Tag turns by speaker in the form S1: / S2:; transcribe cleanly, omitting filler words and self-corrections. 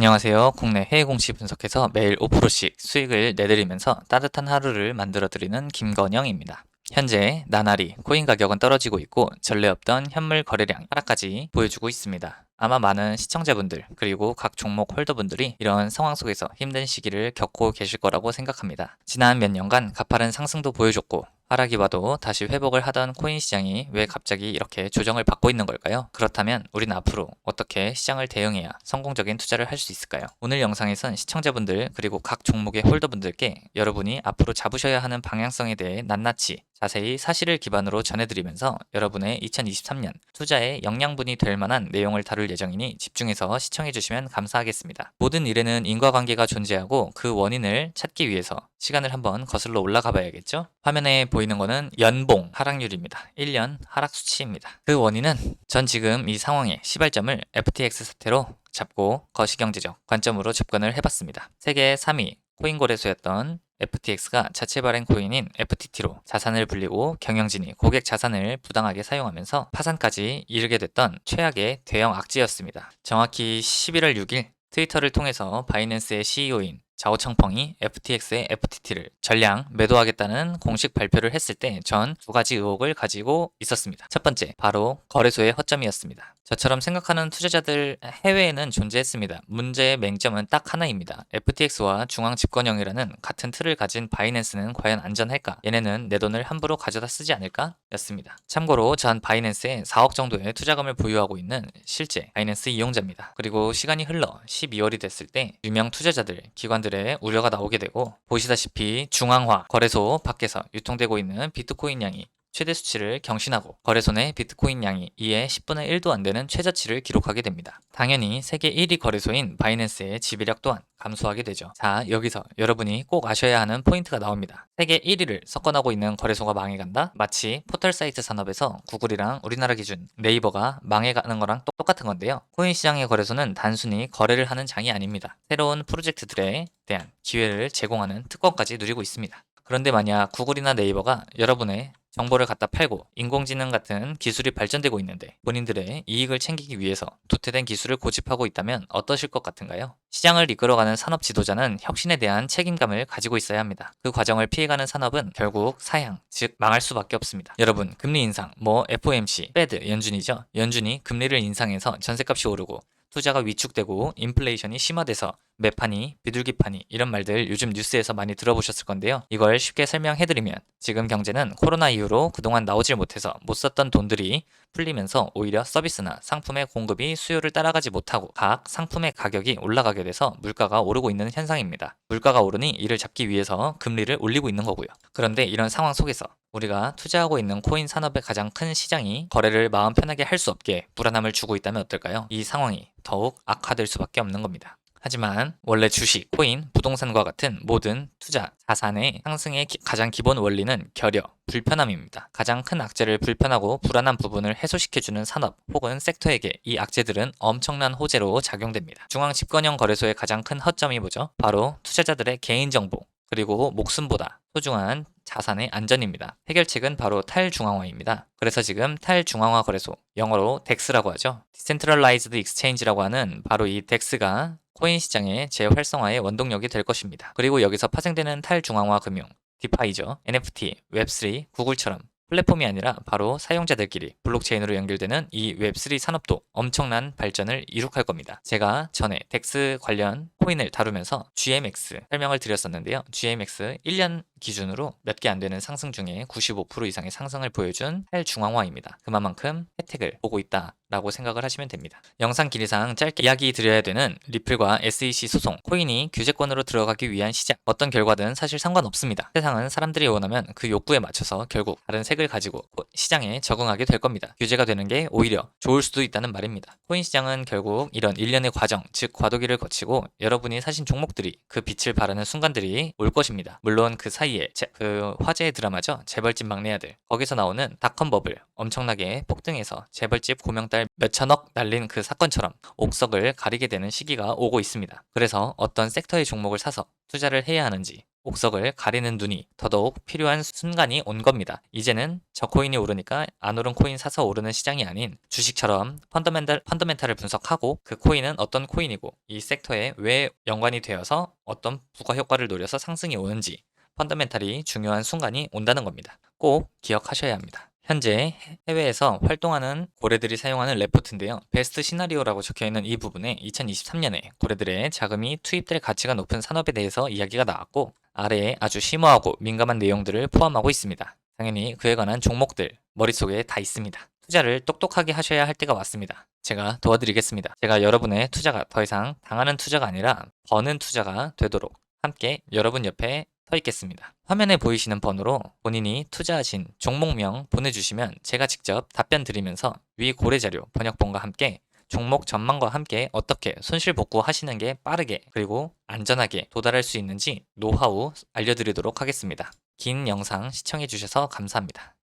S1: 안녕하세요. 국내 해외 공시 분석해서 매일 5%씩 수익을 내드리면서 따뜻한 하루를 만들어드리는 김건영입니다. 현재 나날이 코인 가격은 떨어지고 있고 전례 없던 현물 거래량 하락까지 보여주고 있습니다. 아마 많은 시청자분들 그리고 각 종목 홀더분들이 이런 상황 속에서 힘든 시기를 겪고 계실 거라고 생각합니다. 지난 몇 년간 가파른 상승도 보여줬고 하락이 와도 다시 회복을 하던 코인 시장이 왜 갑자기 이렇게 조정을 받고 있는 걸까요? 그렇다면 우리는 앞으로 어떻게 시장을 대응해야 성공적인 투자를 할 수 있을까요? 오늘 영상에선 시청자분들 그리고 각 종목의 홀더분들께 여러분이 앞으로 잡으셔야 하는 방향성에 대해 낱낱이 자세히 사실을 기반으로 전해드리면서 여러분의 2023년 투자의 영양분이 될 만한 내용을 다룰 예정이니 집중해서 시청해주시면 감사하겠습니다. 모든 일에는 인과관계가 존재하고 그 원인을 찾기 위해서 시간을 한번 거슬러 올라가 봐야겠죠? 화면에 보이는 거는 연봉 하락률입니다. 1년 하락 수치입니다. 그 원인은 전 지금 이 상황의 시발점을 FTX 사태로 잡고 거시경제적 관점으로 접근을 해봤습니다. 세계 3위 코인 거래소였던 FTX가 자체 발행 코인인 FTT로 자산을 불리고 경영진이 고객 자산을 부당하게 사용하면서 파산까지 이르게 됐던 최악의 대형 악재였습니다. 정확히 11월 6일 트위터를 통해서 바이낸스의 CEO인 자오청펑이 FTX의 FTT를 전량 매도하겠다는 공식 발표를 했을 때 전 두 가지 의혹을 가지고 있었습니다. 첫 번째, 바로 거래소의 허점이었습니다. 저처럼 생각하는 투자자들 해외에는 존재했습니다. 문제의 맹점은 딱 하나입니다. FTX와 중앙집권형이라는 같은 틀을 가진 바이낸스는 과연 안전할까? 얘네는 내 돈을 함부로 가져다 쓰지 않을까? 였습니다. 참고로 전 바이낸스에 4억 정도의 투자금을 보유하고 있는 실제 바이낸스 이용자입니다. 그리고 시간이 흘러 12월이 됐을 때 유명 투자자들, 기관들의 우려가 나오게 되고 보시다시피 중앙화 거래소 밖에서 유통되고 있는 비트코인 양이 최대 수치를 경신하고 거래소 내 비트코인 양이 이에 10분의 1도 안 되는 최저치를 기록하게 됩니다. 당연히 세계 1위 거래소인 바이낸스의 지배력 또한 감소하게 되죠. 자, 여기서 여러분이 꼭 아셔야 하는 포인트가 나옵니다. 세계 1위를 석권하고 있는 거래소가 망해간다? 마치 포털 사이트 산업에서 구글이랑 우리나라 기준 네이버가 망해가는 거랑 똑같은 건데요. 코인 시장의 거래소는 단순히 거래를 하는 장이 아닙니다. 새로운 프로젝트들에 대한 기회를 제공하는 특권까지 누리고 있습니다. 그런데 만약 구글이나 네이버가 여러분의 정보를 갖다 팔고 인공지능 같은 기술이 발전되고 있는데 본인들의 이익을 챙기기 위해서 도태된 기술을 고집하고 있다면 어떠실 것 같은가요? 시장을 이끌어가는 산업 지도자는 혁신에 대한 책임감을 가지고 있어야 합니다. 그 과정을 피해가는 산업은 결국 사양, 즉 망할 수밖에 없습니다. 여러분, 금리 인상, FOMC, 페드, 연준이죠. 연준이 금리를 인상해서 전셋값이 오르고 투자가 위축되고 인플레이션이 심화돼서 매파니, 비둘기파니 이런 말들 요즘 뉴스에서 많이 들어보셨을 건데요. 이걸 쉽게 설명해드리면 지금 경제는 코로나 이후로 그동안 나오질 못해서 못 썼던 돈들이 풀리면서 오히려 서비스나 상품의 공급이 수요를 따라가지 못하고 각 상품의 가격이 올라가게 돼서 물가가 오르고 있는 현상입니다. 물가가 오르니 이를 잡기 위해서 금리를 올리고 있는 거고요. 그런데 이런 상황 속에서 우리가 투자하고 있는 코인 산업의 가장 큰 시장이 거래를 마음 편하게 할 수 없게 불안함을 주고 있다면 어떨까요? 이 상황이 더욱 악화될 수밖에 없는 겁니다. 하지만 원래 주식, 코인, 부동산과 같은 모든 투자, 자산의 상승의 가장 기본 원리는 결여, 불편함입니다. 가장 큰 악재를 불편하고 불안한 부분을 해소시켜주는 산업 혹은 섹터에게 이 악재들은 엄청난 호재로 작용됩니다. 중앙집권형 거래소의 가장 큰 허점이 뭐죠? 바로 투자자들의 개인정보, 그리고 목숨보다 소중한 자산의 안전입니다. 해결책은 바로 탈중앙화입니다. 그래서 지금 탈중앙화 거래소, 영어로 DEX라고 하죠. Decentralized Exchange라고 하는 바로 이 DEX가 코인 시장의 재활성화의 원동력이 될 것입니다. 그리고 여기서 파생되는 탈중앙화 금융, 디파이죠. NFT, 웹3, 구글처럼 플랫폼이 아니라 바로 사용자들끼리 블록체인으로 연결되는 이 웹3 산업도 엄청난 발전을 이룩할 겁니다. 제가 전에 덱스 관련 코인을 다루면서 GMX 설명을 드렸었는데요. GMX 1년 기준으로 몇 개 안 되는 상승 중에 95% 이상의 상승을 보여준 탈중앙화입니다. 그만큼 혜택을 보고 있다라고 생각을 하시면 됩니다. 영상 길이상 짧게 이야기 드려야 되는 리플과 SEC 소송, 코인이 규제권으로 들어가기 위한 시장, 어떤 결과든 사실 상관없습니다. 세상은 사람들이 원하면 그 욕구에 맞춰서 결국 다른 색을 가지고 시장에 적응하게 될 겁니다. 규제가 되는 게 오히려 좋을 수도 있다는 말입니다. 코인 시장은 결국 이런 일련의 과정, 즉 과도기를 거치고 여러분이 사신 종목들이 그 빛을 발하는 순간들이 올 것입니다. 물론 그 사이에 그 화제의 드라마죠. 재벌집 막내 아들. 거기서 나오는 닷컴 버블 엄청나게 폭등해서 재벌집 고명달 몇천억 날린 그 사건처럼 옥석을 가리게 되는 시기가 오고 있습니다. 그래서 어떤 섹터의 종목을 사서 투자를 해야 하는지 옥석을 가리는 눈이 더더욱 필요한 순간이 온 겁니다. 이제는 저 코인이 오르니까 안 오른 코인 사서 오르는 시장이 아닌 주식처럼 펀더멘탈을 분석하고 그 코인은 어떤 코인이고 이 섹터에 왜 연관이 되어서 어떤 부가 효과를 노려서 상승이 오는지 펀더멘탈이 중요한 순간이 온다는 겁니다. 꼭 기억하셔야 합니다. 현재 해외에서 활동하는 고래들이 사용하는 레포트인데요. 베스트 시나리오라고 적혀있는 이 부분에 2023년에 고래들의 자금이 투입될 가치가 높은 산업에 대해서 이야기가 나왔고 아래에 아주 심오하고 민감한 내용들을 포함하고 있습니다. 당연히 그에 관한 종목들 머릿속에 다 있습니다. 투자를 똑똑하게 하셔야 할 때가 왔습니다. 제가 도와드리겠습니다. 제가 여러분의 투자가 더 이상 당하는 투자가 아니라 버는 투자가 되도록 함께 여러분 옆에 서 있겠습니다. 화면에 보이시는 번호로 본인이 투자하신 종목명 보내주시면 제가 직접 답변 드리면서 위 고래 자료 번역본과 함께 종목 전망과 함께 어떻게 손실 복구하시는 게 빠르게 그리고 안전하게 도달할 수 있는지 노하우 알려드리도록 하겠습니다. 긴 영상 시청해주셔서 감사합니다.